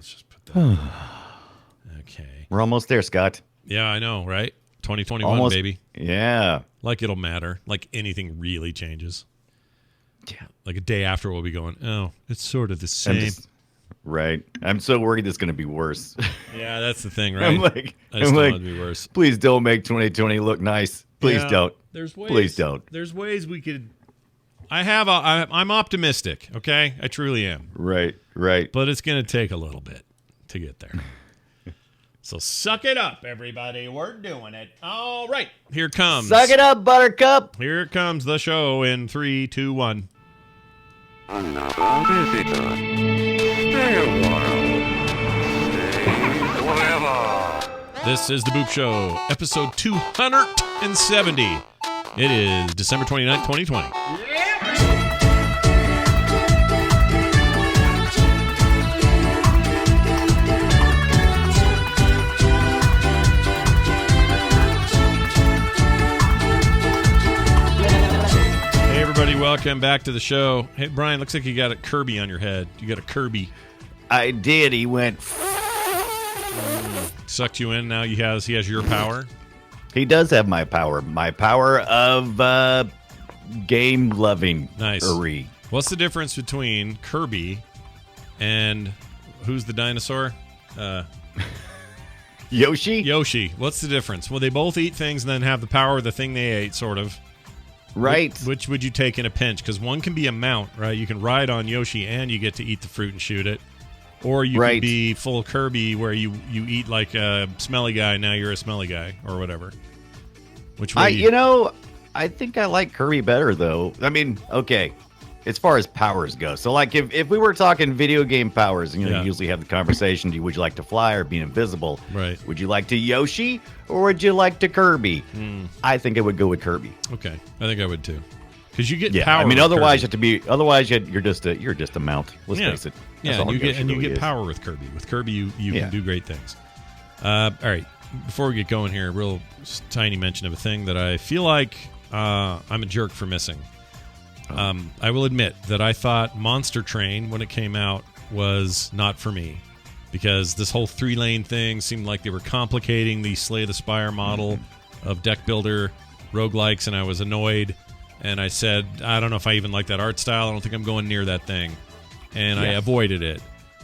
let's just put that. Okay. We're almost there, Scott. Yeah, I know, right? 2021, Almost, baby. Yeah. Like it'll matter. Like anything really changes. Yeah. Like a day after we'll be going, oh, it's sort of the same. Right. I'm so worried it's going to be worse. Yeah, that's the thing, right? I'm like, I just don't want it to be worse. Please don't make 2020 look nice. Please don't. There's ways. Please don't. There's ways we could. I'm optimistic. Okay, I truly am. Right. But it's gonna take a little bit to get there. So suck it up, everybody. We're doing it. All right, here comes. Suck it up, Buttercup. Here comes the show in 3, 2, 1. Another visitor. Stay a while. Stay forever. This is the Boop Show, episode 270. It is December 29th, 2020. Hey, everybody, welcome back to the show. Hey, Brian, looks like you got a Kirby on your head. You got a Kirby. I did. He went. Sucked you in. Now he has your power. He does have my power. My power of game loving. Nice. What's the difference between Kirby and who's the dinosaur? Yoshi? Yoshi. What's the difference? Well, they both eat things and then have the power of the thing they ate, sort of. Right. Which would you take in a pinch? Because one can be a mount, right? You can ride on Yoshi and you get to eat the fruit and shoot it. Or you can be full Kirby where you eat like a smelly guy, now you're a smelly guy, or whatever. Which way I think I like Kirby better, though. I mean, okay, as far as powers go. So, like, if we were talking video game powers, you usually have the conversation, would you like to fly or be invisible? Right. Would you like to Yoshi or would you like to Kirby? I think I would go with Kirby. Okay, I think I would too. Because you get power. I mean, otherwise Kirby. you're just a mount. Let's face it. Yeah, and you get power with Kirby. With Kirby, you can do great things. All right, before we get going here, a real tiny mention of a thing that I feel like I'm a jerk for missing. I will admit that I thought Monster Train, when it came out, was not for me. Because this whole 3-lane thing seemed like they were complicating the Slay the Spire model of deck builder roguelikes, and I was annoyed. And I said, I don't know if I even like that art style. I don't think I'm going near that thing. And I avoided it.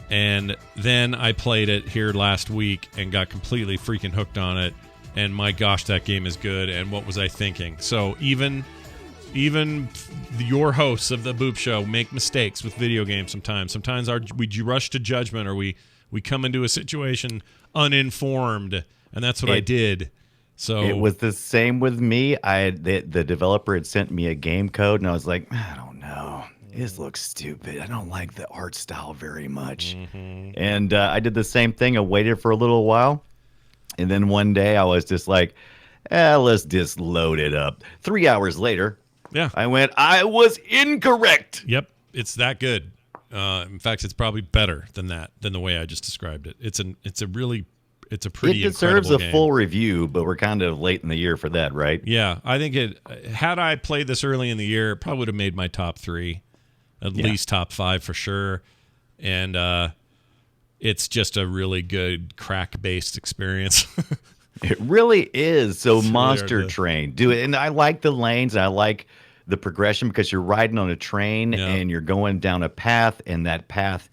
And then I played it here last week and got completely freaking hooked on it. And my gosh, that game is good. And what was I thinking? So even your hosts of the Boop Show make mistakes with video games sometimes. Sometimes we rush to judgment, or we come into a situation uninformed. And that's what I did. So it was the same with me. The developer had sent me a game code, and I was like, I don't know. This looks stupid. I don't like the art style very much. And I did the same thing. I waited for a little while, and then one day I was just like, let's just load it up. 3 hours later, I was incorrect. Yep, it's that good. In fact, it's probably better than the way I just described it. It's a pretty. It deserves a game. full review, but we're kind of late in the year for that, right? Yeah, I think had I played this early in the year, it probably would have made my top 3, at least top 5 for sure. And it's just a really good crack-based experience. It really is. So It's Monster really Train, do it, and I like the lanes. I like the progression because you're riding on a train and you're going down a path, and that path.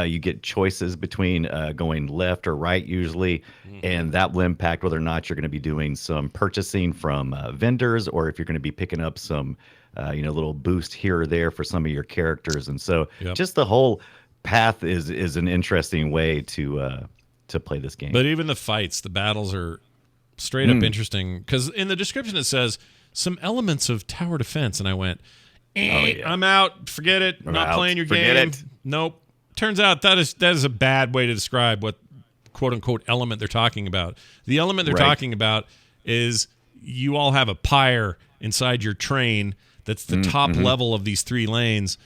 You get choices between going left or right usually, and that will impact whether or not you're going to be doing some purchasing from vendors, or if you're going to be picking up some, little boost here or there for some of your characters. And so, just the whole path is an interesting way to play this game. But even the fights, the battles are straight up interesting, because in the description it says some elements of tower defense, and I went, I'm out. Forget it. I'm not playing your game. Nope. Turns out that is a bad way to describe what quote unquote element they're talking about. The element they're talking about is you all have a pyre inside your train that's the top level of these 3 lanes,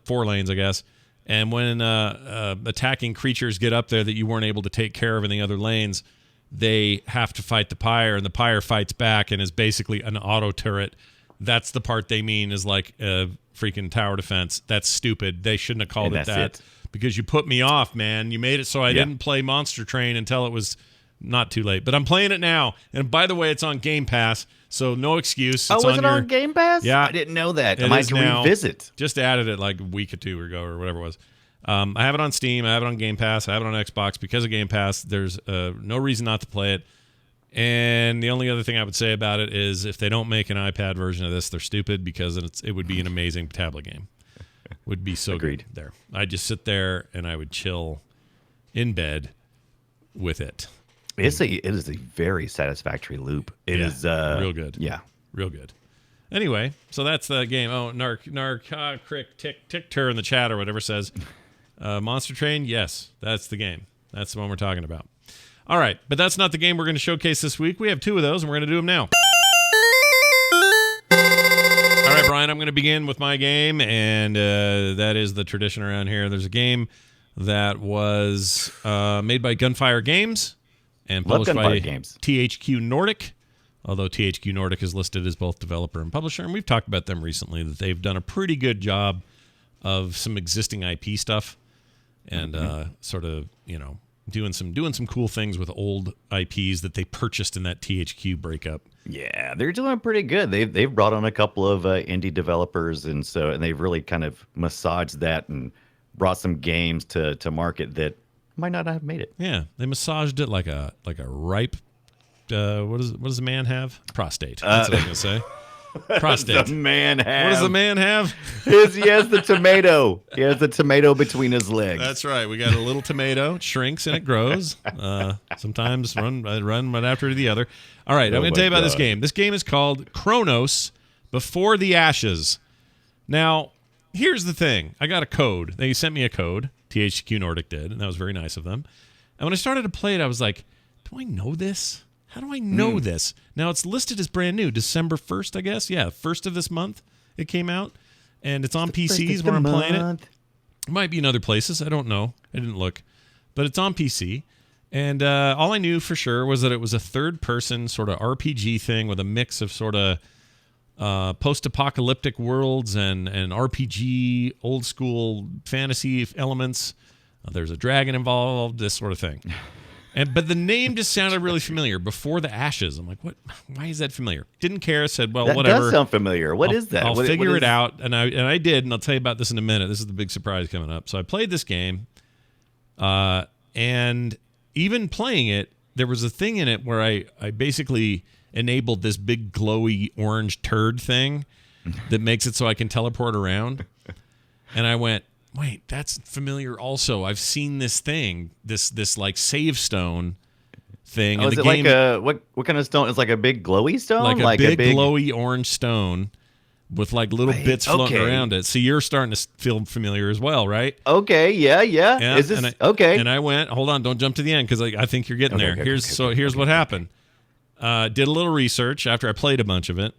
4 lanes, I guess. And when attacking creatures get up there that you weren't able to take care of in the other lanes, they have to fight the pyre, and the pyre fights back and is basically an auto turret. That's the part they mean is like a freaking tower defense. That's stupid. They shouldn't have called it that. because you put me off, man. You made it so I didn't play Monster Train until it was not too late. But I'm playing it now. And by the way, it's on Game Pass, so no excuse. It's was it on Game Pass? Yeah. I didn't know that. It I might is have to now. revisit. Just added it like a week or two ago or whatever it was. I have it on Steam. I have it on Game Pass. I have it on Xbox. Because of Game Pass, there's no reason not to play it. And the only other thing I would say about it is if they don't make an iPad version of this, they're stupid, because it would be an amazing tablet game. Would be so Agreed. good there. I'd just sit there and I would chill in bed with it. It is a very satisfactory loop. It is real good. Yeah. Real good. Anyway, so that's the game. Oh, Crick, Tick Tur in the chat or whatever says Monster Train. Yes, that's the game. That's the one we're talking about. All right, but that's not the game we're going to showcase this week. We have two of those, and we're going to do them now. All right, Brian, I'm going to begin with my game, and that is the tradition around here. There's a game that was made by Gunfire Games and published by THQ Nordic, although THQ Nordic is listed as both developer and publisher, and we've talked about them recently, that they've done a pretty good job of some existing IP stuff and sort of, doing some cool things with old IPs that they purchased in that THQ breakup. Yeah, they're doing pretty good. They've brought on a couple of indie developers, and they've really kind of massaged that and brought some games to market that might not have made it. Yeah, they massaged it like a ripe. What does a man have? Prostate. That's what I was gonna say. Prostate. The man have? What does the man have? He has the tomato. He has the tomato between his legs. That's right. We got a little tomato. It shrinks and it grows. Sometimes run right after the other. All right, I'm going to tell you about this game. This game is called Chronos Before the Ashes. Now, here's the thing. I got a code. They sent me a code. THQ Nordic did, and that was very nice of them. And when I started to play it, I was like, do I know this? How do I know this? Now, it's listed as brand new, December 1st, I guess. Yeah, 1st of this month it came out. And it's on PCs where I'm playing it. It might be in other places. I don't know. I didn't look. But it's on PC. And all I knew for sure was that it was a third-person sort of RPG thing with a mix of sort of post-apocalyptic worlds and RPG, old-school fantasy elements. There's a dragon involved, this sort of thing. But the name just sounded really familiar. Before the Ashes. I'm like, what? Why is that familiar? Didn't care. I said, well, whatever. That does sound familiar. What is that? I'll figure it out. And I did, and I'll tell you about this in a minute. This is the big surprise coming up. So I played this game, and even playing it, there was a thing in it where I basically enabled this big glowy orange turd thing that makes it so I can teleport around. And I went, wait, that's familiar also. I've seen this thing, this like save stone thing. Oh, is it game, like a what kind of stone? It's like a big glowy stone? Like a big glowy orange stone with like little bits floating around it. So you're starting to feel familiar as well, right? Okay, yeah. Is this okay? And I went, hold on, don't jump to the end because I think you're getting there. Here's what happened. Did a little research after I played a bunch of it.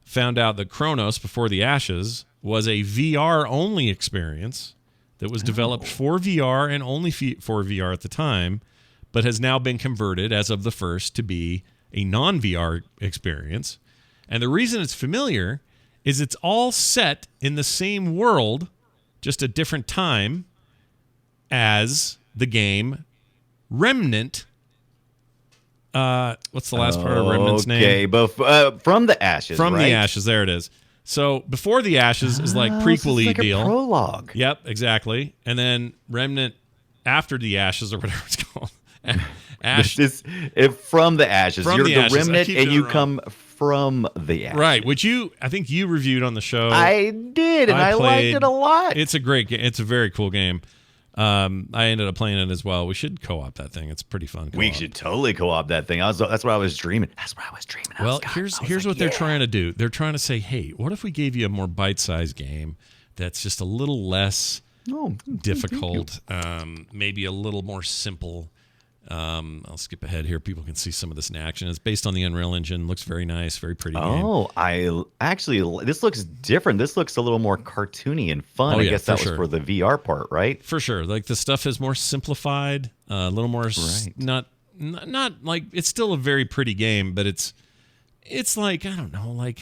Found out that Chronos Before the Ashes was a VR-only experience that was developed for VR and only for VR at the time, but has now been converted as of the 1st to be a non-VR experience. And the reason it's familiar is it's all set in the same world, just a different time, as the game Remnant. What's the last part of Remnant's name? Okay, but From the Ashes. From right? the Ashes, there it is. So Before the Ashes is like prequel-y like deal. A prologue. Yep, exactly. And then Remnant After the Ashes or whatever it's called. From the Ashes. From You're the Ashes. Remnant and you come from the Ashes. Right, which I think you reviewed on the show. I did, and I liked it a lot. It's a great game. It's a very cool game. I ended up playing it as well. We should co-op that thing. It's pretty fun. We should totally co-op that thing. That's what I was dreaming. Well, here's what they're trying to do. They're trying to say, hey, what if we gave you a more bite-sized game that's just a little less difficult, maybe a little more simple. I'll skip ahead here. People can see some of this in action. It's based on the Unreal Engine. Looks very nice, very pretty game. This looks different. This looks a little more cartoony and fun. I guess that was for the VR part, right? For sure. Like the stuff is more simplified, a little more not like it's still a very pretty game, but it's like I don't know, like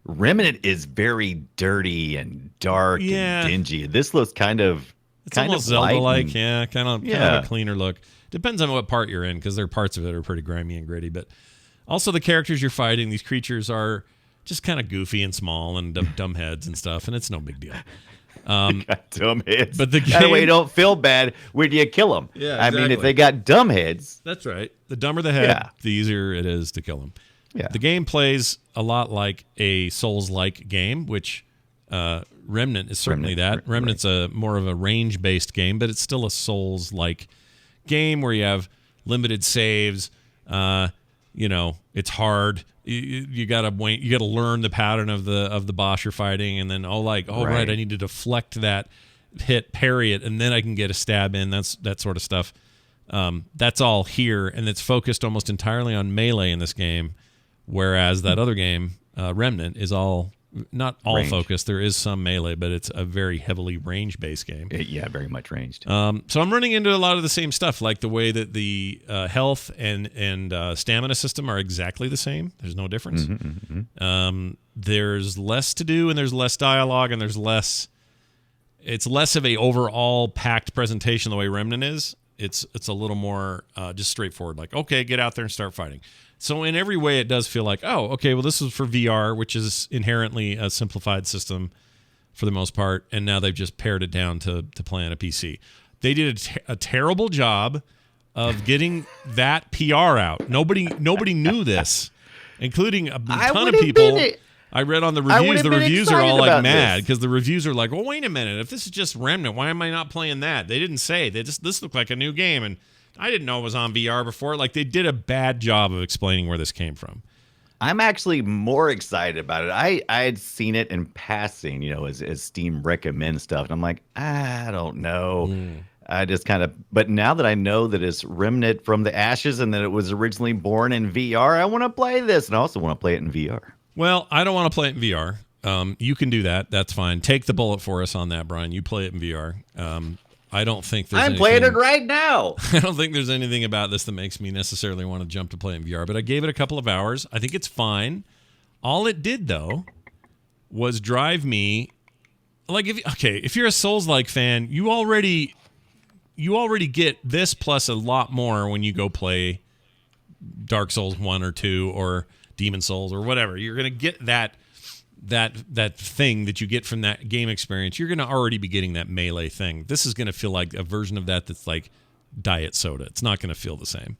Remnant is very dirty and dark and dingy. This looks kind of It's almost Zelda-like, kind of a cleaner look. Depends on what part you're in, because there are parts of it are pretty grimy and gritty. But also the characters you're fighting, these creatures are just kind of goofy and small and dumb heads and stuff, and it's no big deal. Got dumb heads. But that way you don't feel bad when you kill them. Yeah, exactly. I mean, if they got dumb heads. That's right. The dumber the head, the easier it is to kill them. Yeah. The game plays a lot like a Souls-like game, which Remnant is certainly that. Remnant's a more of a range-based game, but it's still a Souls-like game where you have limited saves. It's hard. You gotta wait. You gotta learn the pattern of the boss you're fighting, and then right, I need to deflect that hit, parry it, and then I can get a stab in. That sort of stuff. That's all here, and it's focused almost entirely on melee in this game, whereas that other game, Remnant, is not all range. Focused. There is some melee, but it's a very heavily range-based game. Very much ranged. So I'm running into a lot of the same stuff, like the way that the health and stamina system are exactly the same. There's no difference. There's less to do, and there's less dialogue, and there's less. It's less of a overall packed presentation the way Remnant is. It's a little more just straightforward. Like, okay, get out there and start fighting. So in every way, it does feel like, oh, okay, well, this is for VR, which is inherently a simplified system for the most part, and now they've just pared it down to play on a PC. They did a terrible job of getting that PR out. Nobody knew this, including a ton of people. I read on the reviews. The reviews are all like mad because the reviews are like, well, wait a minute. If this is just Remnant, why am I not playing that? They didn't say. This looked like a new game, and I didn't know it was on VR before. Like, they did a bad job of explaining where this came from. I'm actually more excited about it. I had seen it in passing, as Steam recommends stuff, and I'm like, I don't know. I just kind of, but now that I know that it's Remnant from the Ashes and that it was originally born in VR, I want to play this, and I also want to play it in VR. Well, I don't want to play it in VR. You can do that. That's fine. Take the bullet for us on that, Brian. You play it in VR. I don't think there's I'm playing it right now. I don't think there's anything about this that makes me necessarily want to jump to play in VR, but I gave it a couple of hours. I think it's fine. All it did, though, was drive me like if you're a Souls-like fan, you already get this plus a lot more when you go play Dark Souls 1 or 2 or Demon Souls or whatever. You're going to get that thing that you get from that game experience. You're going to already be getting that melee thing. This is going to feel like a version of that's like diet soda. It's not going to feel the same.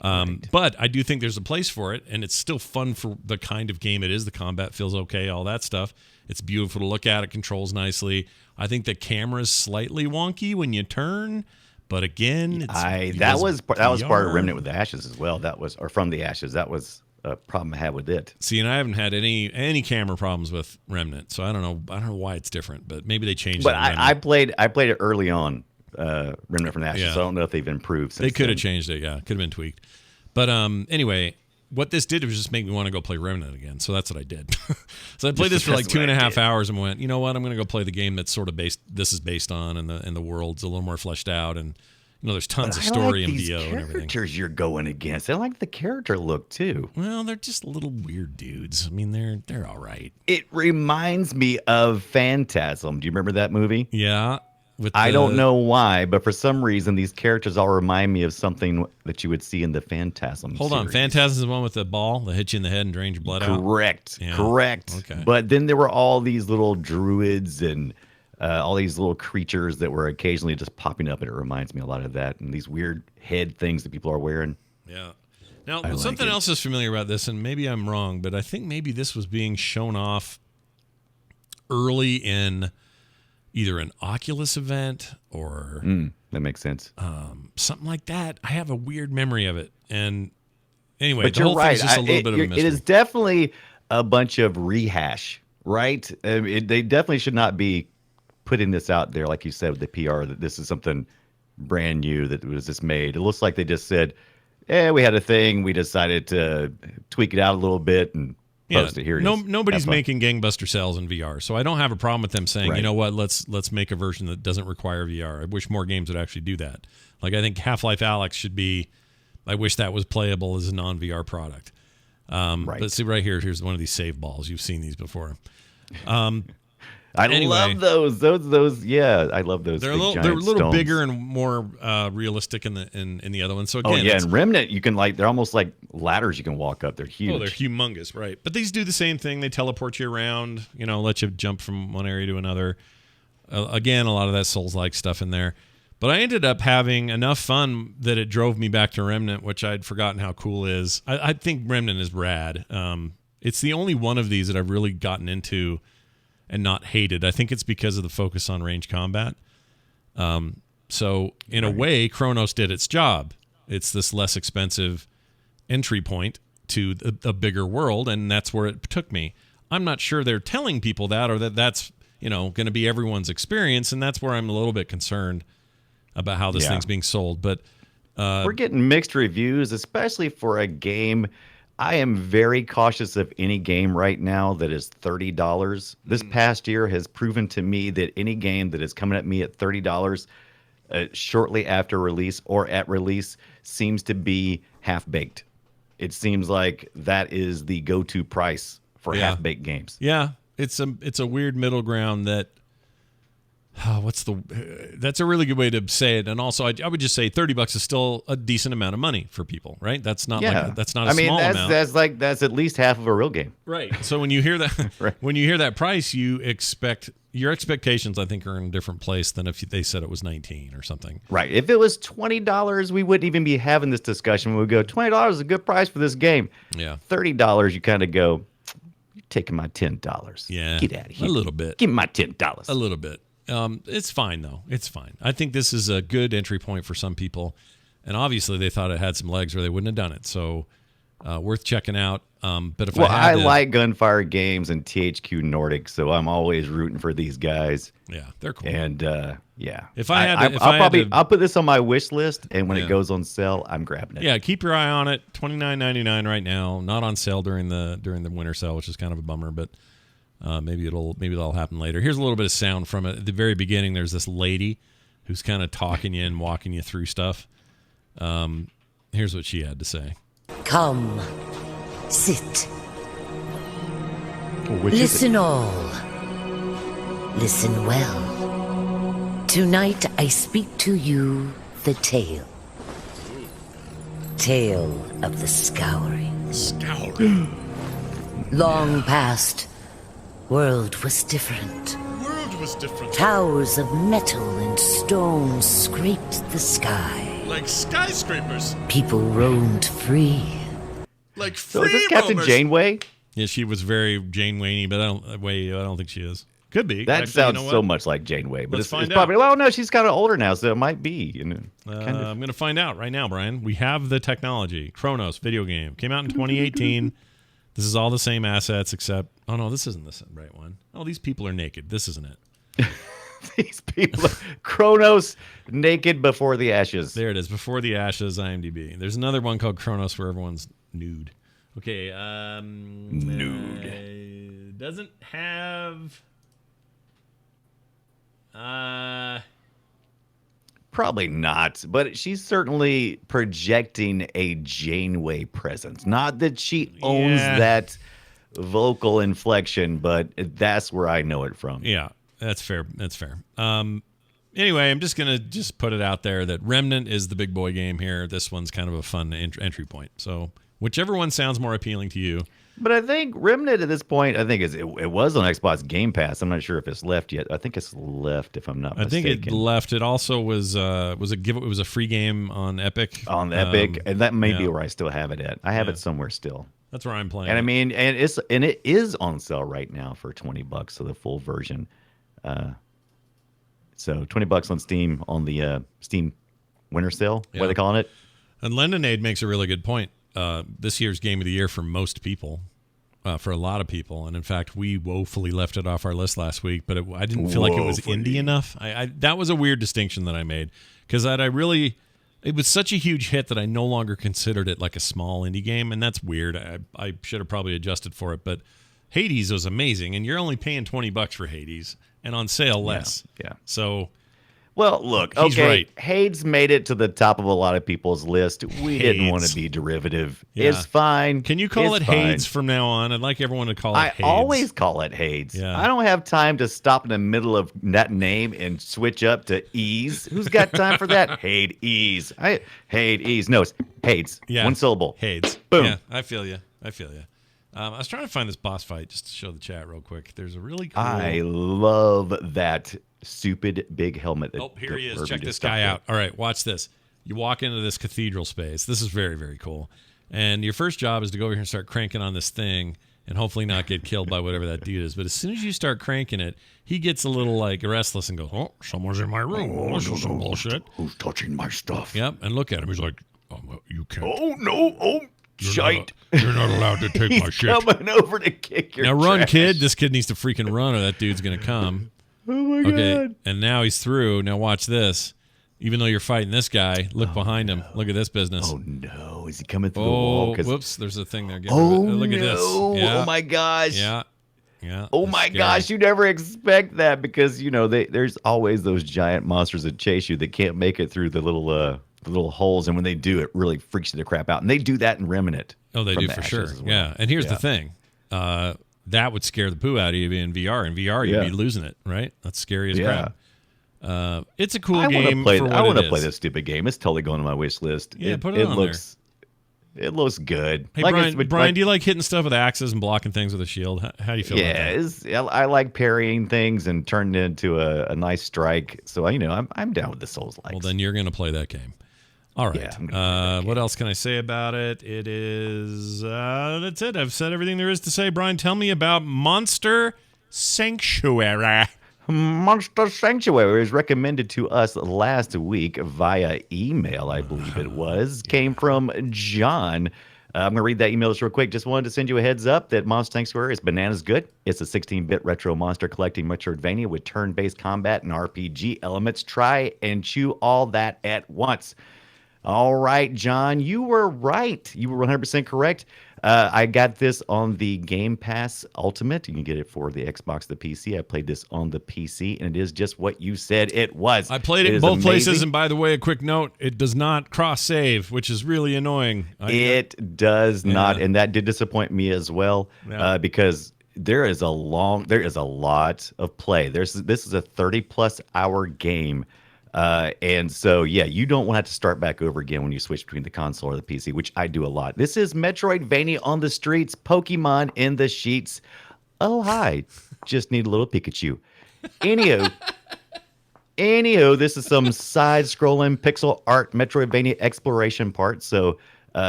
But I do think there's a place for it, and it's still fun for the kind of game it is. The combat feels okay, all that stuff. It's beautiful to look at. It controls nicely. I think the camera's slightly wonky when you turn, but again, that was part of Remnant with the Ashes as well. From the Ashes. That was a problem I had with it. See, and I haven't had any camera problems with Remnant, so I don't know why it's different, but maybe they changed it. But I played it early on, Remnant from the Ashes, so I don't know if they've improved since They could have changed it, yeah. Could have been tweaked. But anyway, what this did was just make me want to go play Remnant again, so that's what I did. So I played this for like 2.5 hours and went, you know what, I'm going to go play the game that's sort of based on, and the world's a little more fleshed out, and there's tons of story and VO and everything. Characters you're going against, I like the character look too. Well, they're just little weird dudes. I mean, they're all right. It reminds me of Phantasm. Do you remember that movie? Yeah. I don't know why, but for some reason, these characters all remind me of something that you would see in the Phantasm Hold on. Phantasm is the one with the ball that hits you in the head and drains your blood out? Correct. Okay. But then there were all these little druids and all these little creatures that were occasionally just popping up, and it reminds me a lot of that, and these weird head things that people are wearing. Yeah. Now, something else is familiar about this, and maybe I'm wrong, but I think maybe this was being shown off early in either an Oculus event or that makes sense. Something like that. I have a weird memory of it, and anyway, but the whole right. thing's just a little bit of a mystery. It is definitely a bunch of rehash, right? They definitely should not be putting this out there, like you said, with the PR, that this is something brand new that was just made. It looks like they just said, we had a thing, we decided to tweak it out a little bit and post it. Here it is. Nobody's making gangbuster sales in VR, so I don't have a problem with them saying, you know what, let's make a version that doesn't require VR. I wish more games would actually do that. Like, I think Half-Life Alyx should be, I wish that was playable as a non-VR product. But see right here, here's one of these save balls. You've seen these before. love those. Yeah, I love those. They're a little bigger and more realistic in the other one. So again, and Remnant, you can they're almost like ladders you can walk up. They're huge. Oh, they're humongous, right? But these do the same thing. They teleport you around. Let you jump from one area to another. Again, a lot of that Souls-like stuff in there. But I ended up having enough fun that it drove me back to Remnant, which I'd forgotten how cool it is. I think Remnant is rad. It's the only one of these that I've really gotten into and not hated. I think it's because of the focus on range combat. So in a way, Chronos did its job. It's this less expensive entry point to a bigger world, and that's where it took me. I'm not sure they're telling people that, or that's going to be everyone's experience, and that's where I'm a little bit concerned about how this thing's being sold. But we're getting mixed reviews, especially for a game. I am very cautious of any game right now that is $30. This past year has proven to me that any game that is coming at me at $30 shortly after release or at release seems to be half-baked. It seems like that is the go-to price for half-baked games. Yeah, it's a weird middle ground that that's a really good way to say it. And also I would just say $30 is still a decent amount of money for people, right? That's not that's not a small amount. That's at least half of a real game. Right. So when you hear that when you hear that price, your expectations I think are in a different place than if they said it was 19 or something. Right. If it was $20, we wouldn't even be having this discussion. We would go, $20 is a good price for this game. Yeah. $30, you kind of go, you're taking my $10. Yeah. Get out of here. A little bit. Give me my $10. A little bit. It's fine, though. It's fine. I think this is a good entry point for some people. And obviously, they thought it had some legs or they wouldn't have done it. So, worth checking out. But if I like Gunfire Games and THQ Nordic, so I'm always rooting for these guys. Yeah, they're cool. And, I'll put this on my wish list, and when it goes on sale, I'm grabbing it. Yeah, keep your eye on it. $29.99 right now. Not on sale during the winter sale, which is kind of a bummer, but maybe that'll happen later. Here's a little bit of sound from it. At the very beginning, there's this lady who's kind of talking you and walking you through stuff. Here's what she had to say. Come, sit. Listen all. Listen well. Tonight I speak to you the tale. Tale of the Scouring. Long past, world was different. Towers of metal and stone scraped the sky. Like skyscrapers. People roamed free. Like free. So is this Captain Janeway? Yeah, she was very Janeway-y, but I don't think she is. Could be. That sounds so much like Janeway, but it's find out. Probably. Well, no, she's kind of older now, so it might be. I'm going to find out right now, Brian. We have the technology. Chronos video game came out in 2018. This is all the same assets, except no, this isn't the right one. Oh, these people are naked. This isn't it. These people, Chronos, naked before the ashes. There it is, before the ashes. IMDb. There's another one called Chronos where everyone's nude. Okay, nude. Doesn't have. Probably not, but she's certainly projecting a Janeway presence. Not that she owns that vocal inflection, but that's where I know it from. Yeah, that's fair. That's fair. Anyway, I'm just going to put it out there that Remnant is the big boy game here. This one's kind of a fun entry point. So whichever one sounds more appealing to you. But I think Remnant at this point, it was on Xbox Game Pass. I'm not sure if it's left yet. I think it's left, if I'm not mistaken. I think it left. It also was a free game on Epic. On Epic, and that may be where I still have it at. I have it somewhere still. That's where I'm playing. And I mean, and it is on sale right now for $20, so the full version. So $20 on Steam on the Steam winter sale. What are they calling it? And Lendonade makes a really good point. This year's game of the year for most people, for a lot of people, and in fact, we woefully left it off our list last week. But I didn't feel like it was indie enough. That was a weird distinction that I made because it was such a huge hit that I no longer considered it like a small indie game, and that's weird. I should have probably adjusted for it, but Hades was amazing, and you're only paying $20 for Hades, and on sale less. Yeah. So. Well, look, He's okay, right. Hades made it to the top of a lot of people's list. We didn't want Hades. to be derivative. Yeah. It's fine. Can you call It's it fine. Hades from now on? I'd like everyone to call it I Hades. always call it Hades. Yeah. I don't have time to stop in the middle of that name and switch up to Ease. Who's got time for that? Hades. Hades. No, it's Hades. Yeah. One syllable. Hades. Boom. Yeah, I feel you. I was trying to find this boss fight just to show the chat real quick. There's a really cool. I love that stupid big helmet. Oh, here he is. Kirby Check just this stuck guy there. out. All right, watch this. You walk into this cathedral space. This is very, very cool. And your first job is to go over here and start cranking on this thing and hopefully not get killed by whatever that dude is. But as soon as you start cranking it, he gets a little like restless and goes, "Oh, someone's in my room. Oh, this is some bullshit." Who's touching my stuff? Yep, and look at him. He's like, "You can't. Oh, no. Oh, shite. You're not allowed to take my He's shit." coming over to kick your Now run, trash. kid. This kid needs to freaking run or that dude's going to come. Oh, my Okay, God. and now he's through. Now watch this. Even though you're fighting this guy, look behind him. Look at this business. Oh, no. Is he coming through the wall? 'Cause- Whoops. There's a thing there. Get Oh, rid of it. Look at this. no. Yeah. Oh, my gosh. Yeah. Yeah. Oh that's my scary. gosh, you never expect that because there's always those giant monsters that chase you that can't make it through the little holes, and when they do, it really freaks you the crap out. And they do that in Remnant. Oh, they from do the for Ashes sure. as well. Yeah. And here's the Yeah. thing. That would scare the poo out of you in VR. In VR, you'd Yeah. be losing it, right? That's scary as Yeah. crap. It's a cool I want game to play. for what I want it to play is. this stupid game. It's totally going on my wish list. Yeah, put it on looks. It looks good. Hey, Like Brian, it's- Brian, do you like hitting stuff with axes and blocking things with a shield? How do you feel about Yeah, that? I like parrying things and turning it into a nice strike. So I'm down with the Souls likes. Well, then you're going to play that game. All right. Yeah, I'm gonna play that What else can I say about it? It is that's it. I've said everything there is to say. Brian, tell me about Monster Sanctuary. Monster Sanctuary was recommended to us last week via email, I believe it was. Came from John. I'm going to read that email just real quick. Just wanted to send you a heads up that Monster Sanctuary is bananas good. It's a 16-bit retro monster collecting Metroidvania with turn-based combat and RPG elements. Try and chew all that at once. All right, John, you were right. You were 100% correct. I got this on the Game Pass Ultimate. You can get it for the Xbox, the PC. I played this on the PC, and it is just what you said it was. I played it in is both places, amazing. and by the way, a quick note: it does not cross-save, which is really annoying. It does not, and that did disappoint me as well, Yeah. because there is a lot of play. This is a 30+ hour game. And so, yeah, you don't want to have to start back over again when you switch between the console or the PC, which I do a lot. This is Metroidvania on the streets, Pokemon in the sheets. Oh, hi. Just need a little Pikachu. Anywho, this is some side-scrolling pixel art Metroidvania exploration part. So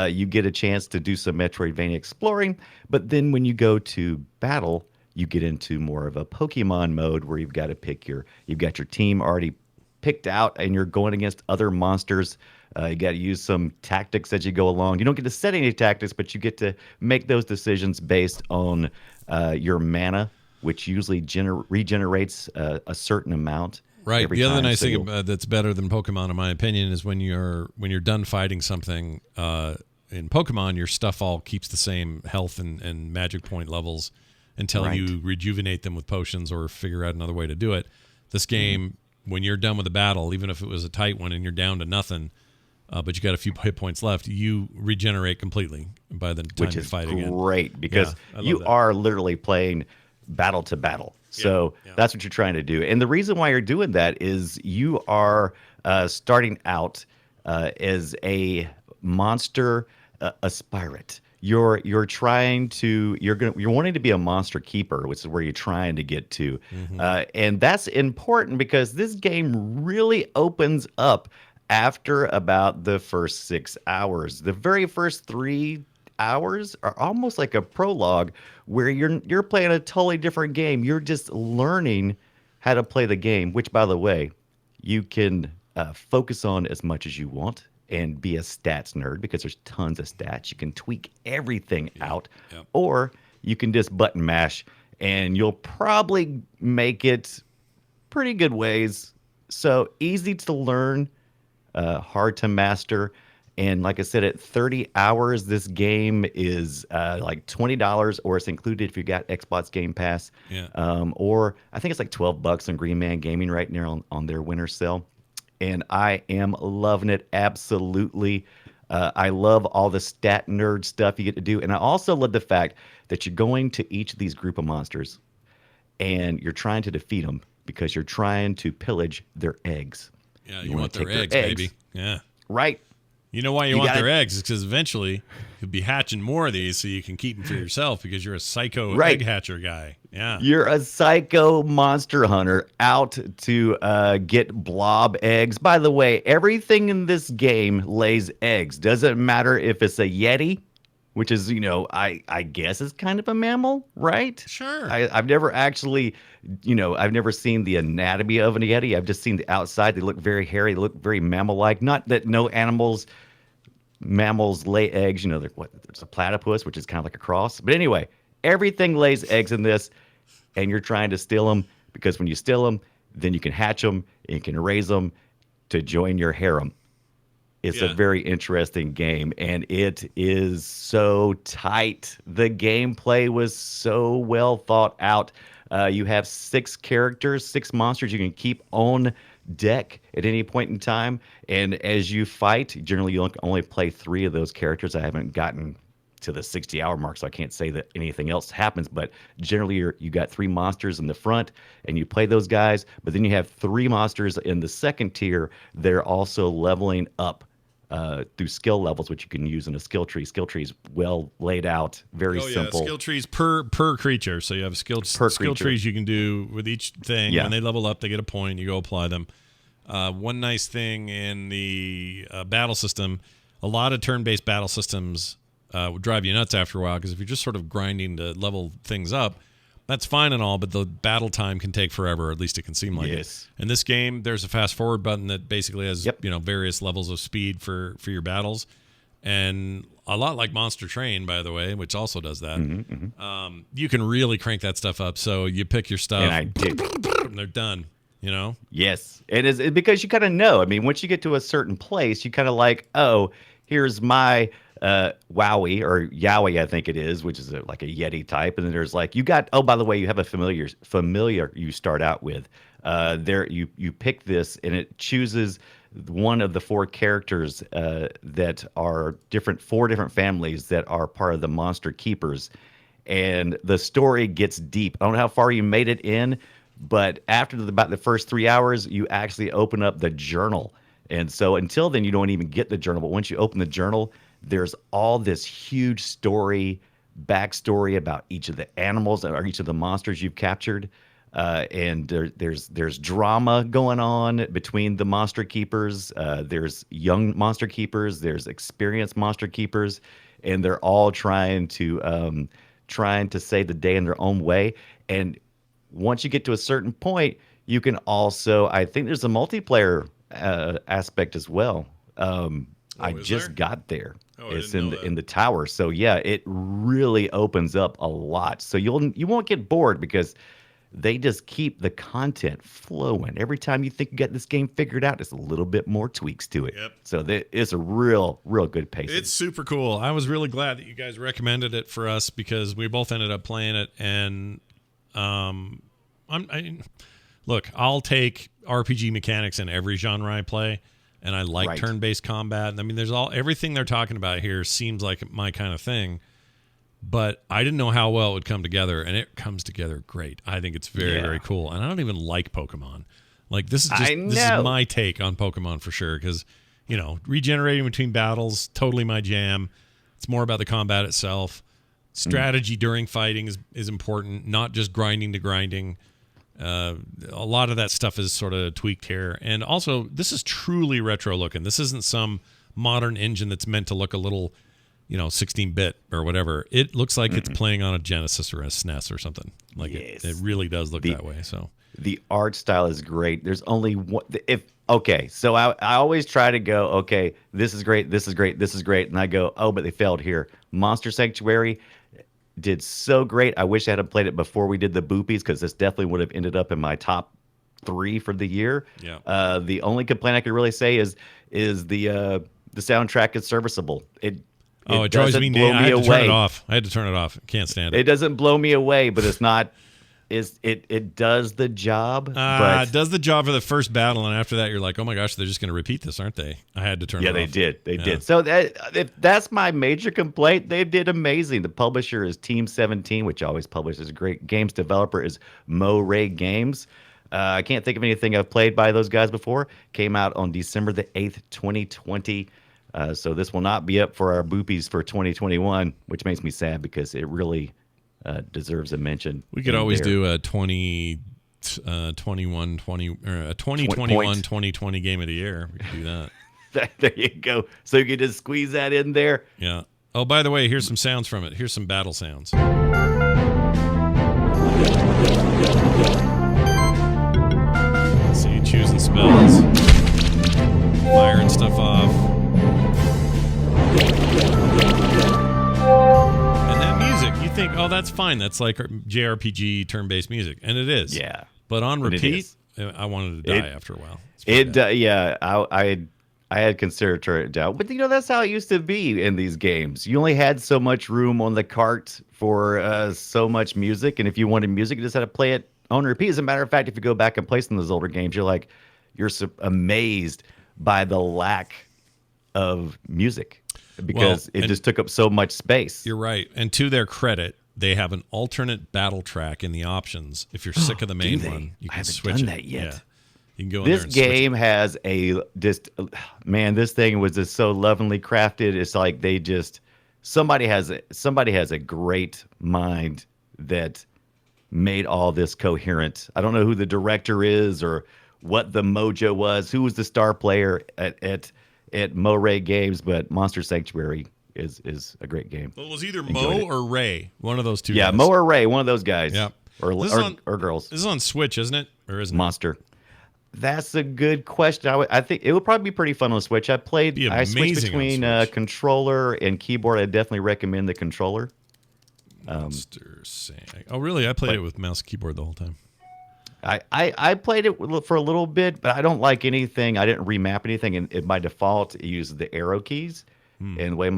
you get a chance to do some Metroidvania exploring. But then when you go to battle, you get into more of a Pokemon mode where you've got your team already picked out and you're going against other monsters. You got to use some tactics as you go along. You don't get to set any tactics, but you get to make those decisions based on your mana, which usually regenerates a certain amount. Right. every The other time. nice So thing you'll- that's better than Pokemon, in my opinion, is when you're done fighting something in Pokemon, your stuff all keeps the same health and magic point levels until Right. you rejuvenate them with potions or figure out another way to do it. This game, when you're done with the battle, even if it was a tight one and you're down to nothing, but you got a few hit points left, you regenerate completely by the time which you is fight again. great because Yeah, I love you that. are literally playing battle to battle. So yeah. that's what you're trying to do. And the reason why you're doing that is you are starting out as a monster aspirant. You're wanting to be a monster keeper, which is where you're trying to get to. And that's important because this game really opens up after about the first 6 hours. The very first 3 hours are almost like a prologue where you're playing a totally different game. You're just learning how to play the game, which, by the way, you can focus on as much as you want and be a stats nerd because there's tons of stats. You can tweak everything out, Yep. or you can just button mash and you'll probably make it pretty good ways. So easy to learn, hard to master. And like I said, at 30 hours, this game is like $20, or it's included if you got Xbox Game Pass. Yeah. Or I think it's like $12 on Green Man Gaming right now on their winter sale. and I am loving it absolutely. I love all the stat nerd stuff you get to do, and I also love the fact that you're going to each of these group of monsters, and you're trying to defeat them because you're trying to pillage their eggs. Yeah, you want their eggs, baby. Yeah. Right. You know why you want their eggs? It's because eventually you'll be hatching more of these so you can keep them for yourself because you're a psycho egg hatcher guy. Yeah. You're a psycho monster hunter out to get blob eggs. By the way, everything in this game lays eggs. Doesn't matter if it's a Yeti, which is, I guess is kind of a mammal, right? Sure. I've never actually, I've never seen the anatomy of an Yeti. I've just seen the outside. They look very hairy. They look very mammal-like. Not that no mammals lay eggs. There's a platypus, which is kind of like a cross. But anyway, everything lays eggs in this, and you're trying to steal them because when you steal them, then you can hatch them and you can raise them to join your harem. It's a very interesting game, and it is so tight. The gameplay was so well thought out. You have 6 characters, 6 monsters you can keep on deck at any point in time. And as you fight, generally you only play 3 of those characters. I haven't gotten to the 60-hour mark, so I can't say that anything else happens. But generally you got 3 monsters in the front, and you play those guys. But then you have 3 monsters in the second tier. They're also leveling up through skill levels, which you can use in a skill tree. Skill tree is well laid out, very simple. Skill trees per creature. So you have skill trees you can do with each thing. When they level up, they get a point. You go apply them. One nice thing in the battle system, a lot of turn-based battle systems would drive you nuts after a while because if you're just sort of grinding to level things up, that's fine and all, but the battle time can take forever, or at least it can seem like it. In this game, there's a fast forward button that basically has various levels of speed for your battles, and a lot like Monster Train, by the way, which also does that. You can really crank that stuff up. So you pick your stuff, and I did. And they're done. Yes, it is because you kind of know. I mean, once you get to a certain place, you kind of like, oh, here's my Wowie or Yowie, I think it is, which is like a Yeti type. And then there's like, by the way, you have a familiar you start out with. There you pick this and it chooses one of the 4 characters that are 4 different families that are part of the Monster Keepers. And the story gets deep. I don't know how far you made it in, but after about the first 3 hours, you actually open up the journal. And so until then, you don't even get the journal. But once you open the journal, there's all this huge backstory about each of the animals or each of the monsters you've captured. And there's drama going on between the monster keepers. There's young monster keepers. There's experienced monster keepers. And they're all trying to save the day in their own way. And once you get to a certain point, you can also, I think there's a multiplayer aspect as well. I just got there. It's in the tower. So yeah, it really opens up a lot. So you won't get bored because they just keep the content flowing. Every time you think you got this game figured out, there's a little bit more tweaks to it. Yep. So it's a real good pace. It's super cool. I was really glad that you guys recommended it for us because we both ended up playing it. And look, I'll take RPG mechanics in every genre I play. And I like turn-based combat. I mean, everything they're talking about here seems like my kind of thing. But I didn't know how well it would come together, and it comes together great. I think it's very, very cool. And I don't even like Pokemon. Like this is my take on Pokemon for sure. Because regenerating between battles, totally my jam. It's more about the combat itself. Strategy during fighting is important, not just grinding to grinding. A lot of that stuff is sort of tweaked here. And also, this is truly retro looking. This isn't some modern engine that's meant to look a little, 16-bit or whatever. It looks like it's playing on a Genesis or a SNES or something. Like it really does look that way. So the art style is great. There's only one. So I always try to go, okay, this is great, this is great, this is great. And I go, oh, but they failed here. Monster Sanctuary did so great. I wish I had played it before we did the Boopies because this definitely would have ended up in my top 3 for the year. Yeah. The only complaint I could really say is the soundtrack is serviceable. It drives me nuts. I had to turn it off. Can't stand it. It doesn't blow me away, but it's not it does the job. It does the job for the first battle, and after that, you're like, oh my gosh, they're just going to repeat this, aren't they? I had to turn it off. They did. They did. So that's my major complaint. They did amazing. The publisher is Team 17, which always publishes great games. Developer is Mo-Ray Games. I can't think of anything I've played by those guys before. Came out on December the 8th, 2020. So this will not be up for our boopies for 2021, which makes me sad because it really deserves a mention. We could always do a 2020 game of the year. We could do that. There you go. So you can just squeeze that in there. Yeah. Oh, by the way, here's some sounds from it. Here's some battle sounds. See, choosing spells, firing stuff off. And that music, you think, oh, that's fine. That's like JRPG turn-based music. And it is. Yeah. But on repeat, I wanted to die after a while. I had considered turning it down. But, that's how it used to be in these games. You only had so much room on the cart for so much music. And if you wanted music, you just had to play it on repeat. As a matter of fact, if you go back and play some of those older games, you're amazed by the lack of music because it just took up so much space. You're right. And to their credit, they have an alternate battle track in the options. If you're sick of the main one, you can switch it. I haven't done that yet. Yeah. You can go in this there and game has this thing was just so lovingly crafted. It's like somebody has a great mind that made all this coherent. I don't know who the director is or what the mojo was, who was the star player at Mo-Ray Games, but Monster Sanctuary is a great game. Well, it was either Mo or Ray, one of those two. Yeah, guys. Mo or Ray, one of those guys. Yeah, or girls. This is on Switch, isn't it? Or isn't Monster? That's a good question. I think it would probably be pretty fun on Switch. I switched between controller and keyboard. I definitely recommend the controller. Monster Sang. Oh, really? I played it with mouse and keyboard the whole time. I played it for a little bit, but I don't like anything. I didn't remap anything, and by default, it uses the arrow keys. And the way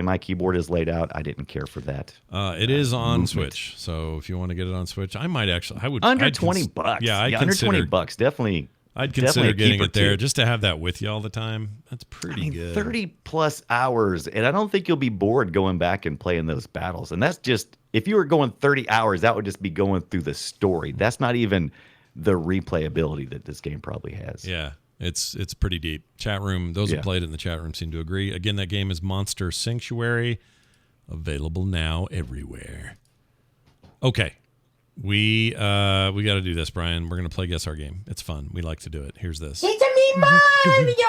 my keyboard is laid out, I didn't care for that. It is on Switch, so if you want to get it on Switch, I might actually. I would under $20. Yeah, under $20, definitely. I'd consider getting it there just to have that with you all the time. That's pretty good. 30 plus hours, and I don't think you'll be bored going back and playing those battles. And that's just if you were going 30 hours, that would just be going through the story. That's not even the replayability that this game probably has. Yeah. It's pretty deep. Chat room, those who played it in the chat room seem to agree. Again, that game is Monster Sanctuary, available now everywhere. Okay. We got to do this, Brian. We're going to play Guess Our Game. It's fun. We like to do it. Here's this. It's me, Mario.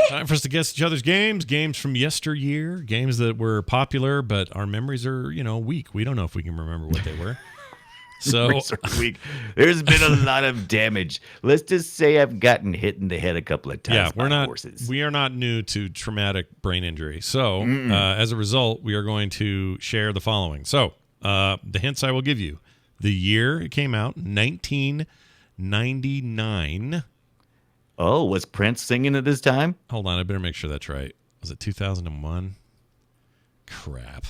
Time for us to guess each other's games from yesteryear, games that were popular, but our memories are, weak. We don't know if we can remember what they were. So there's been a lot of damage. Let's just say I've gotten hit in the head a couple of times. Yeah, horses. We are not new to traumatic brain injury. So as a result, we are going to share the following. So the hints I will give you: the year it came out, 1999. Oh, was Prince singing at this time? Hold on, I better make sure that's right. Was it 2001? Crap.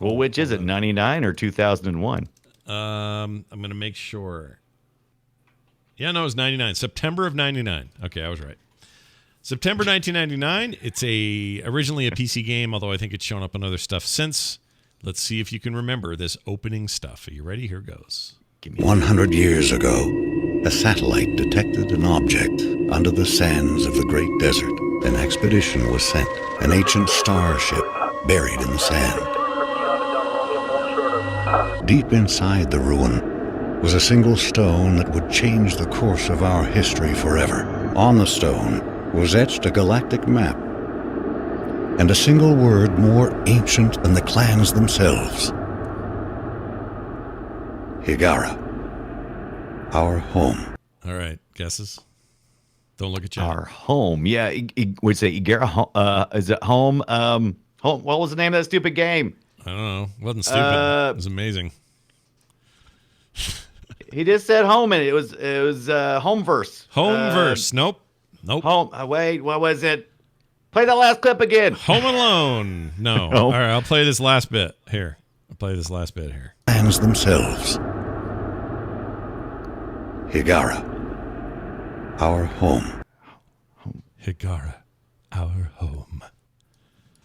Well, which is it, 99 or 2001? I'm going to make sure. Yeah, no, it was 99. September of 99. Okay, I was right. September 1999. It's originally a PC game, although I think it's shown up on other stuff since. Let's see if you can remember this opening stuff. Are you ready? Here goes. 100 years ago, a satellite detected an object under the sands of the Great Desert. An expedition was sent, an ancient starship buried in the sand. Deep inside the ruin was a single stone that would change the course of our history forever. On the stone was etched a galactic map and a single word more ancient than the clans themselves. Hiigara, our home. All right, guesses? Don't look at you. Our home. Yeah, we'd say Hiigara. Is it home? Home? What was the name of that stupid game? I don't know. It wasn't stupid. It was amazing. He just said home, and it was Homeverse. Homeverse. Nope. Home. Wait, what was it? Play that last clip again. Home Alone. No. All right, I'll play this last bit here. Plans themselves. Hiigara, our home. Hiigara, our home.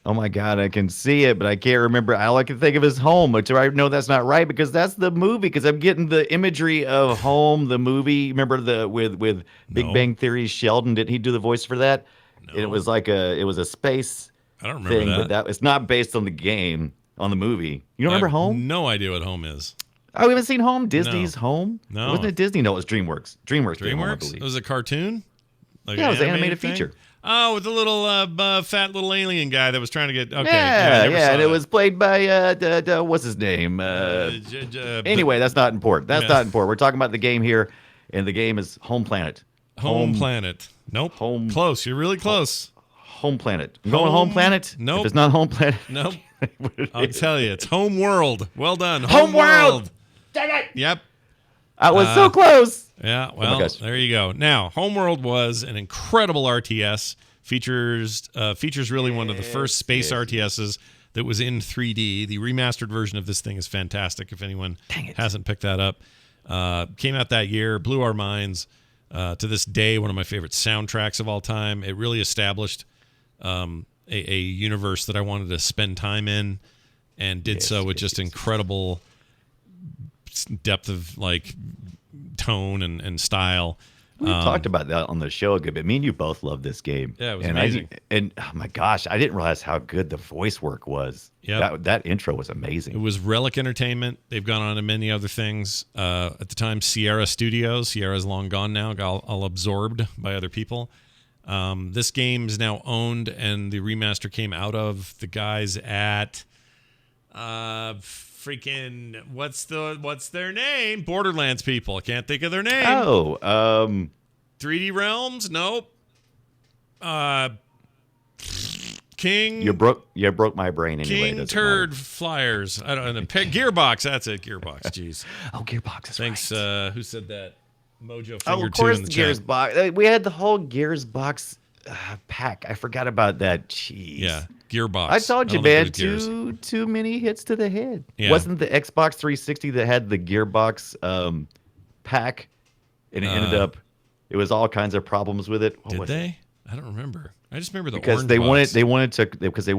Oh my God, I can see it, but I can't remember. All I can think of is home, which I know that's not right because that's the movie. Because I'm getting the imagery of Home, the movie. Remember with Big No. Bang Theory? Sheldon, didn't he do the voice for that? No. And it was like it was a space I don't remember thing, that. but it's not based on the game, on the movie. You don't I remember have Home? No idea what home is. Oh, we haven't seen Home. Disney's Home. No. Wasn't it Disney? No, it was DreamWorks. DreamWorks. did Home, I DreamWorks? believe. It was a cartoon? Like Yeah, it was an animated thing? feature. Oh, with the little fat little alien guy that was trying to get. Okay, Yeah, I never saw and it that. was played by what's his name? Anyway, that's not important. That's Yeah. not important. We're talking about the game here, and the game is Home Planet. Home Planet. Nope. Home- Close. You're really close. Home Planet. I'm going Home Planet? Nope. If it's not Home Planet. Nope. I'll tell you, it's Home World. Well done. Home World! Dang it. Yep. I was so close. Yeah, well, gosh. there you go. Now, Homeworld was an incredible RTS. Features really one of the first space RTSs that was in 3D. The remastered version of this thing is fantastic. If anyone hasn't picked that up, came out that year, blew our minds. To this day, one of my favorite soundtracks of all time. It really established a universe that I wanted to spend time in, and did so with just incredible depth of like tone and style. We talked about that on the show a good bit. Me and you both love this game. Yeah, it was and amazing. And oh my gosh, I didn't realize how good the voice work was. Yep. That intro was amazing. It was Relic Entertainment. They've gone on to many other things. At the time, Sierra Studios. Sierra's long gone now, all absorbed by other people. This game is now owned, and the remaster came out of the guys at freaking what's their name? Borderlands people. I can't think of their name. Oh, 3D Realms? Nope. King. you broke my brain anyway. King doesn't Turd matter. Flyers. I don't know. Gearbox. That's it. Gearbox. Jeez. Oh, Gearbox is Thanks. right. Who said that? Mojo Oh, Finger of 2 course, in the the chat. Gears box. We had the whole Gears box pack. I forgot about that. Jeez. Yeah, Gearbox. I told you, don't think man. it was Gears. Too many hits to the head. Yeah. Wasn't the Xbox 360 that had the Gearbox pack, and it ended up. It was all kinds of problems with it. What Did was they? it? I don't remember. I just remember the Because orange they box.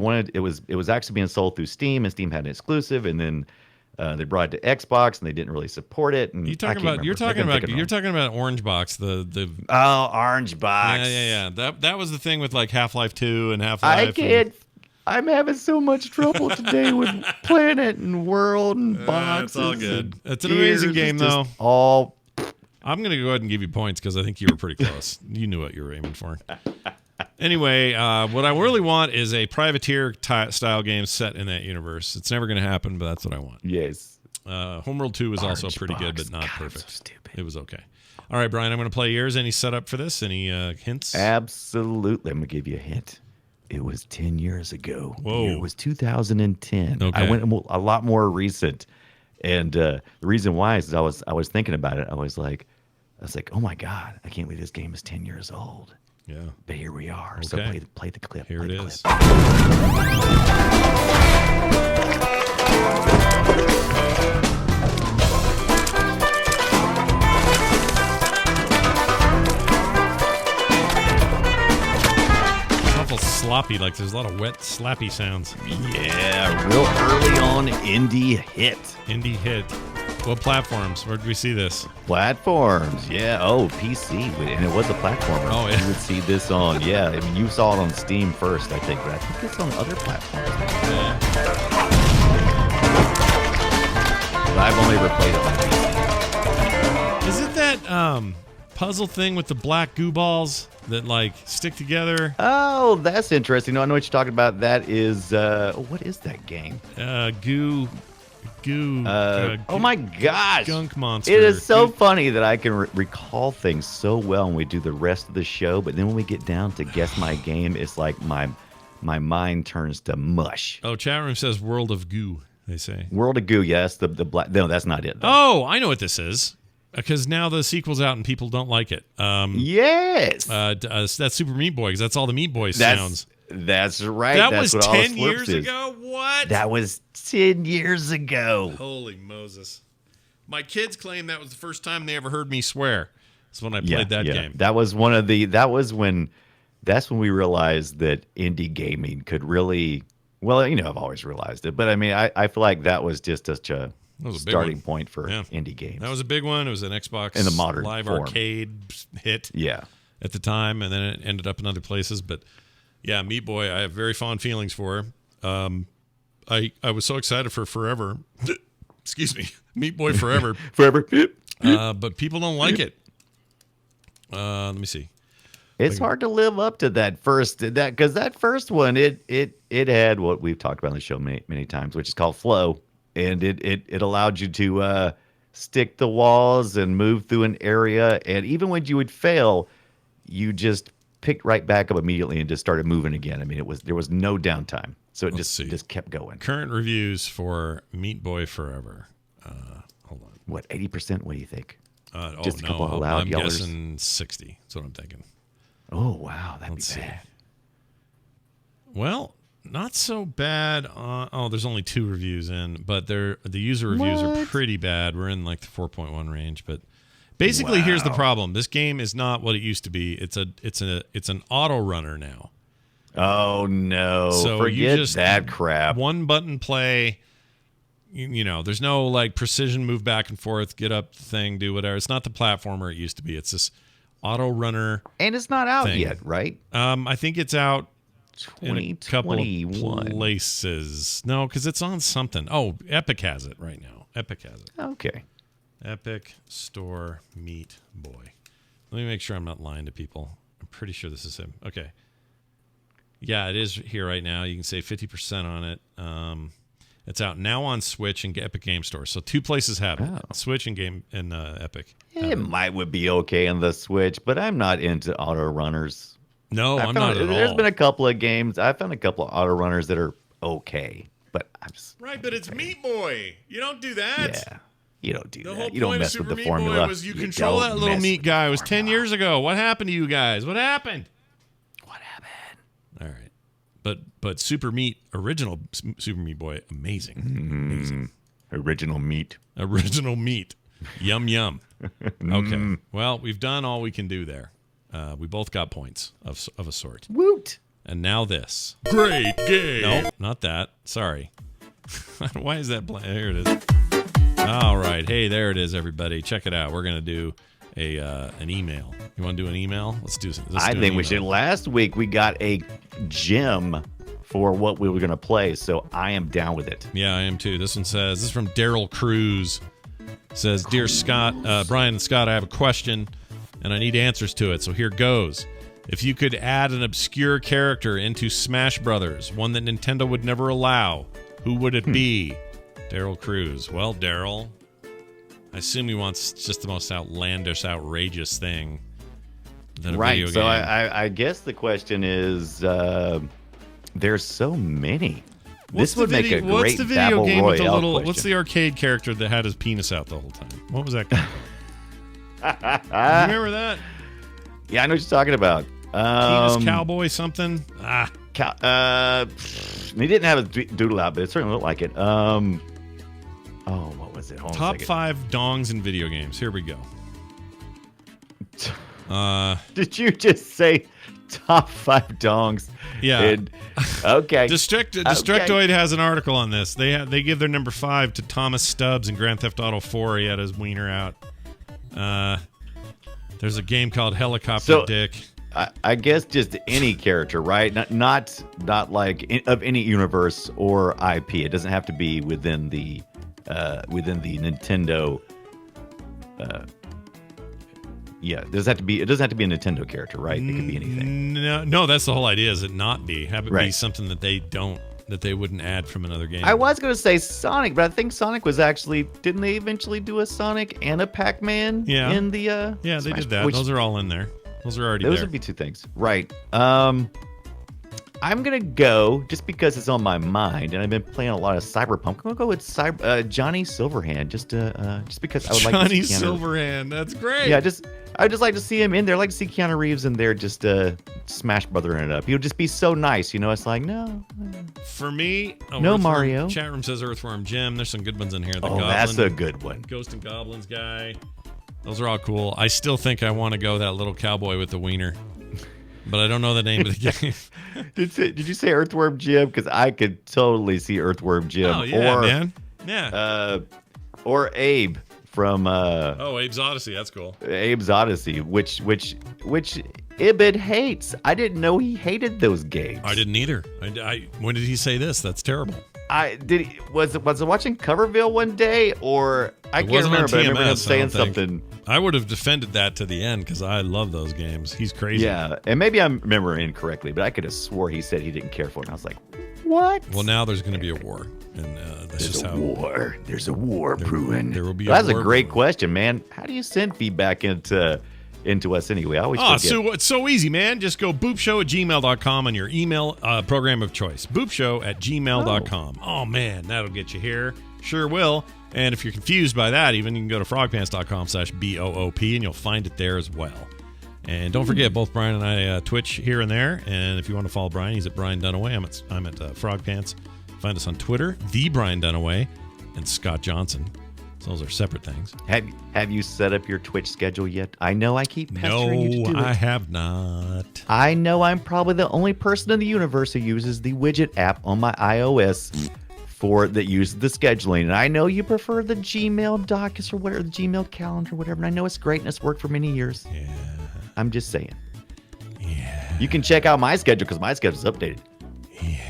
wanted it was actually being sold through Steam, and Steam had an exclusive, and then they brought it to Xbox, and they didn't really support it. And You're I talking can't about remember. you're talking about Orange Box. The Oh, Orange Box. yeah. That was the thing with like Half-Life 2 and I Half-Life. can't. I'm having so much trouble today with Planet and World and boxes. It's all good. and It's an amazing Gears. game, It's just though. All I'm going to go ahead and give you points because I think you were pretty close. You knew what you were aiming for. Anyway, what I really want is a Privateer style game set in that universe. It's never going to happen, but that's what I want. yes. Homeworld 2 was also Orange pretty good, Box. but not God, I'm perfect. so stupid. It was okay. All right, Brian, I'm going to play yours. Any setup for this? Any hints? Absolutely. I'm gonna give you a hint. It was 10 years ago. Whoa. The year was 2010. Okay. I went a lot more recent, and the reason why is I was thinking about it. I was like, oh my God, I can't believe this game is 10 years old. Yeah. But here we are. So Okay. play the clip. Here play it the is. clip. It's awful sloppy. Like there's a lot of wet, slappy sounds. Yeah, real early on indie hit. Indie hit. What platforms? Where did we see this? Platforms, yeah. Oh, PC, and it was a platformer. Oh, yeah. You would see this on, yeah. I mean, you saw it on Steam first, I think, but I think it's on other platforms. But I've only ever played it on PC. Is it that puzzle thing with the black goo balls that like stick together? Oh, that's interesting. No, I know what you're talking about. That is, what is that game? Goo. Oh my gosh. Gunk monster. It is so funny that I can recall things so well when we do the rest of the show, but then when we get down to guess my game, it's like my mind turns to mush. Oh, chat room says World of Goo. They say. World of Goo, yes. The black. No, that's not it. Though. Oh, I know what this is. Because now the sequel's out and people don't like it. Yes. That's Super Meat Boy because that's all the Meat Boy sounds. That's right. That That's was what all 10 years Slurps is. ago? What? That was 10 years ago. Holy Moses. My kids claim that was the first time they ever heard me swear. That's when I played that game. That was one of the. That's when we realized that indie gaming could really. Well, I've always realized it, but I mean, I feel like that was just such a starting point for indie games. That was a big one. It was an Xbox in the modern Live form. Arcade hit. Yeah. At the time, and then it ended up in other places. But yeah, Meat Boy, I have very fond feelings for. I was so excited for Forever. Excuse me, Meat Boy Forever. Forever. But people don't like it. Let me see. It's hard to live up to that first one it had what we've talked about on the show many times, which is called flow, and it allowed you to stick the walls and move through an area, and even when you would fail, you just picked right back up immediately and just started moving again. I mean, there was no downtime, so it just kept going. Current reviews for Meat Boy Forever. Hold on. What, 80%? What do you think? Just a couple of loud yellers. I'm guessing 60. That's what I'm thinking. Oh, wow. That'd be bad. Well, not so bad. There's only 2 reviews in, but the user reviews are pretty bad. We're in like the 4.1 range, but basically here's the problem. This game is not what it used to be. It's an auto runner now. Oh, no. So forget that crap. One button play. There's no like precision move back and forth, get up thing, do whatever. It's not the platformer it used to be. It's this auto runner, and it's not out yet, right? I think it's out 2021 in a couple of places. No, because it's on something. Oh, Epic has it right now. Epic has it. Okay. Epic Store Meat Boy. Let me make sure I'm not lying to people. I'm pretty sure this is him. Okay. Yeah, it is here right now. You can save 50% on it. It's out now on Switch and Epic Game Store. So 2 places have it. Switch and Epic. It would be okay on the Switch, but I'm not into auto runners. No, I'm not at all. There's been a couple of games. I found a couple of auto runners that are okay, but I'm just right. But it's Meat Boy. You don't do that. Yeah, you don't do that. Whole You don't point mess of with Super the Meat formula. Boy was you control that little meat guy. It was 10 years ago. What happened to you guys? What happened? All right. But Super Meat, original Super Meat Boy, amazing. Amazing. Original meat. Yum, yum. Okay. Well, we've done all we can do there. We both got points of a sort. Woot. And now this. Great game. No, not that. Sorry. Why is that blank? There it is. All right. Hey, there it is, everybody. Check it out. We're going to do an email. You want to do an email? Let's do some. I think we should. Last week we got a gem for what we were going to play, so I am down with it. Yeah, I am too. This is from Daryl Cruz. Says, "Dear Scott, Brian and Scott, I have a question, and I need answers to it. So here goes. If you could add an obscure character into Smash Brothers, one that Nintendo would never allow, who would it be?" Daryl Cruz. Well, Daryl, I assume he wants just the most outlandish, outrageous thing than a video game. So I guess the question is, there's so many. This would make a great What's the video Battle game with the Royale little? question. What's the arcade character that had his penis out the whole time? What was that called? You remember that? Yeah, I know what you're talking about. Penis Cowboy something? He didn't have a doodle out, but it certainly looked like it. What was it? Hold on Top a second. 5 dongs in video games. Here we go. Did you just say top 5 dongs? Yeah. Okay. Destructoid has an article on this. They give their number 5 to Thomas Stubbs in Grand Theft Auto 4. He had his wiener out. There's a game called Helicopter Dick. I guess just any character, right? Not like of any universe or IP. It doesn't have to be within the Nintendo. It doesn't have to be a Nintendo character, right? It could be anything. No, that's the whole idea. Is it not be? Have it be Right. something that they wouldn't add from another game. I was going to say Sonic, but I think Sonic was actually. Didn't they eventually do a Sonic and a Pac-Man? Yeah. In the Yeah, they Smash, did that. Those are all in there. Those are already Those there. would be 2 things, right? I'm gonna go just because it's on my mind, and I've been playing a lot of Cyberpunk. I'm gonna go with Johnny Silverhand, just because I would like Johnny to see Keanu. Silverhand. That's great. Yeah, I'd just like to see him in there. I'd like to see Keanu Reeves in there, just Smash Brothering it up. He would just be so nice, It's like no. For me, No Mario. Chat room says Earthworm Jim. There's some good ones in here. The Oh, Goblin, that's a good one. Ghost and Goblins guy. Those are all cool. I still think I want to go that little cowboy with the wiener, but I don't know the name of the game. Did you say Earthworm Jim? Because I could totally see Earthworm Jim. Oh, yeah, man. Yeah. Or Abe from Abe's Odyssey. That's cool. Abe's Odyssey, which Ibid hates. I didn't know he hated those games. I didn't either. When did he say this? That's terrible. Was I watching Coverville one day, or I can't remember, but I remember him saying something. I would have defended that to the end because I love those games. He's crazy. Yeah, and maybe I'm remembering incorrectly, but I could have swore he said he didn't care for it. And I was like, what? Well, now there's going to be a war, and that's just how. War. There's a war brewing. There will be. That's a great question, man. How do you send feedback into us anyway? I always forget. So it's so easy, man. Just go boopshow@gmail.com on your email program of choice. Boopshow@gmail.com. Oh, man, that'll get you here. Sure will. And if you're confused by that, even you can go to frogpants.com/BOOP and you'll find it there as well. And don't forget, both Brian and I Twitch here and there. And if you want to follow Brian, he's at Brian Dunaway. I'm at Frogpants. Find us on Twitter, the Brian Dunaway, and Scott Johnson. So those are separate things. Have you set up your Twitch schedule yet? I know I keep pestering you to do it. No, I have not. I know I'm probably the only person in the universe who uses the widget app on my iOS that uses the scheduling. And I know you prefer the Gmail docs or whatever, the Gmail calendar or whatever. And I know it's great and it's worked for many years. Yeah. I'm just saying. Yeah. You can check out my schedule because my schedule's updated. Yeah.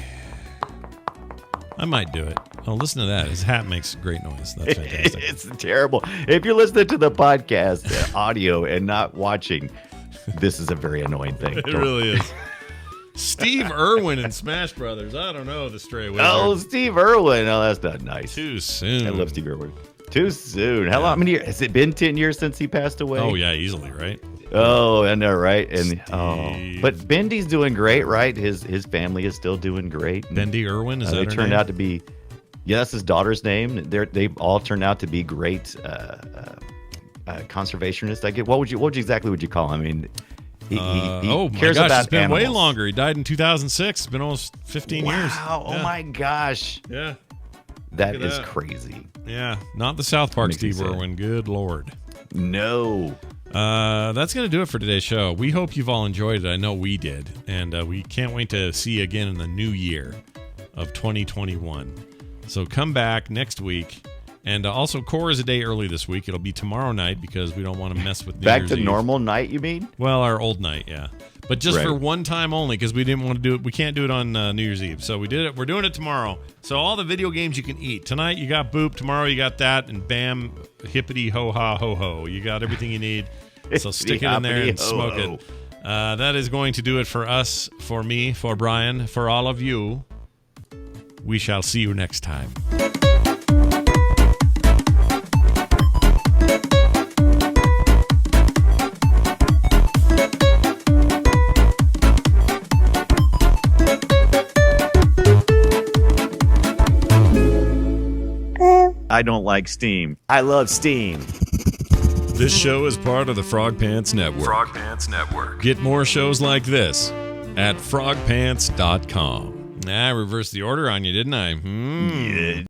I might do it. Oh, listen to that. His hat makes great noise. That's fantastic. It's terrible. If you're listening to the podcast audio and not watching, this is a very annoying thing. It really is. Steve Irwin in Smash Brothers. I don't know the stray wizard. Oh, Steve Irwin. Oh, that's not nice. Too soon. I love Steve Irwin. Too soon. How long? Many years? Has it been 10 years since he passed away? Oh, yeah, easily, right? Oh, I know, right? And Steve. but Bendy's doing great, right? His family is still doing great. Bendy Irwin, is that her turned name? out to be, yeah, that's his daughter's name. They've all turned out to be great conservationists. I get. What exactly would you call him? I mean, he oh my cares gosh, about it's been animals. way longer. He died in 2006. It's been almost 15 years. Wow! Yeah. Oh my gosh! Yeah. That is that. crazy. Yeah, not the South Park Makes me Steve sad. Irwin. Good Lord. No. That's going to do it for today's show. We hope you've all enjoyed it. I know we did. And we can't wait to see you again in the new year of 2021. So come back next week. And also, Core is a day early this week. It'll be tomorrow night because we don't want to mess with New Back Year's to Eve. normal night, you mean? Well, our old night, yeah. But just Right. for one time only because we didn't want to do it. We can't do it on New Year's Eve. So we did it. We're doing it tomorrow. So all the video games you can eat. Tonight you got Boop. Tomorrow you got that. And bam, hippity ho ha ho ho. You got everything you need. So stick it in there and smoke it. That is going to do it for us, for me, for Brian, for all of you. We shall see you next time. I don't like Steam. I love Steam. This show is part of the Frog Pants Network. Frog Pants Network. Get more shows like this at frogpants.com. I reversed the order on you, didn't I? Yeah.